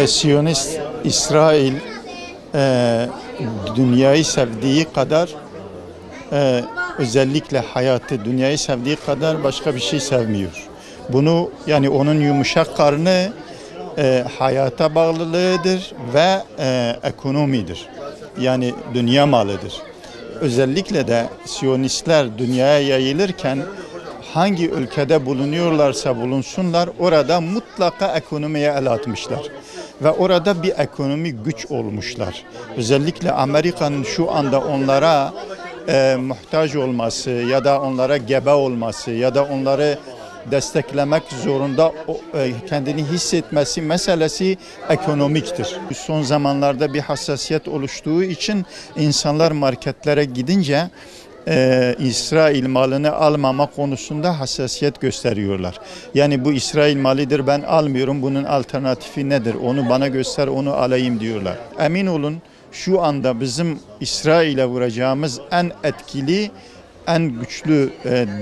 Siyonist İsrail dünyayı sevdiği kadar özellikle hayatı, dünyayı sevdiği kadar başka bir şey sevmiyor. Bunu yani onun yumuşak karnı hayata bağlılığıdır ve ekonomidir. Yani dünya malıdır. Özellikle de Siyonistler dünyaya yayılırken hangi ülkede bulunuyorlarsa bulunsunlar orada mutlaka ekonomiye el atmışlar. Ve orada bir ekonomik güç olmuşlar. Özellikle Amerika'nın şu anda onlara muhtaç olması ya da onlara gebe olması ya da onları desteklemek zorunda kendini hissetmesi meselesi ekonomiktir. Son zamanlarda bir hassasiyet oluştuğu için insanlar marketlere gidince İsrail malını almama konusunda hassasiyet gösteriyorlar. Yani bu İsrail malıdır, ben almıyorum, bunun alternatifi nedir? Onu bana göster, onu alayım diyorlar. Emin olun şu anda bizim İsrail'e vuracağımız en etkili, en güçlü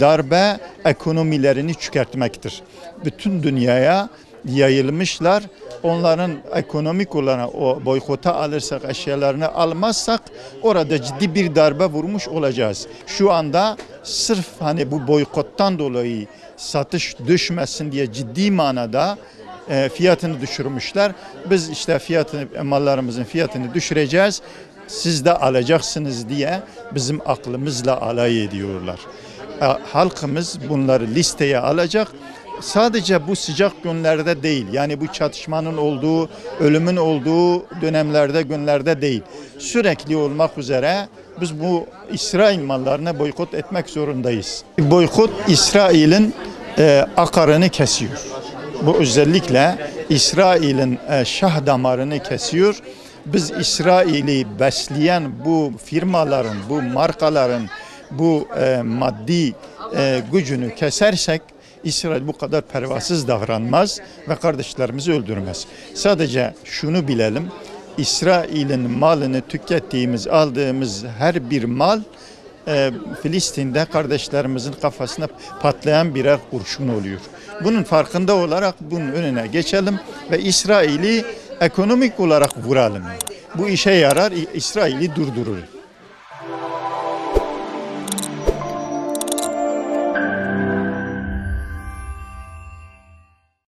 darbe ekonomilerini çökertmektir. Bütün dünyaya yayılmışlar. Onların ekonomik olarak o boykota alırsak, eşyalarını almazsak orada ciddi bir darbe vurmuş olacağız. Şu anda sırf hani bu boykottan dolayı satış düşmesin diye ciddi manada fiyatını düşürmüşler. Biz işte mallarımızın fiyatını düşüreceğiz, siz de alacaksınız diye bizim aklımızla alay ediyorlar. Halkımız bunları listeye alacak. Sadece bu sıcak günlerde değil, yani bu çatışmanın olduğu, ölümün olduğu dönemlerde, günlerde değil. Sürekli olmak üzere biz bu İsrail mallarını boykot etmek zorundayız. Boykot İsrail'in akarını kesiyor. Bu özellikle İsrail'in şah damarını kesiyor. Biz İsrail'i besleyen bu firmaların, bu markaların, bu maddi gücünü kesersek İsrail bu kadar pervasız davranmaz ve kardeşlerimizi öldürmez. Sadece şunu bilelim, İsrail'in malını tükettiğimiz, aldığımız her bir mal Filistin'de kardeşlerimizin kafasına patlayan birer kurşun oluyor. Bunun farkında olarak bunun önüne geçelim ve İsrail'i ekonomik olarak vuralım. Bu işe yarar, İsrail'i durdurur.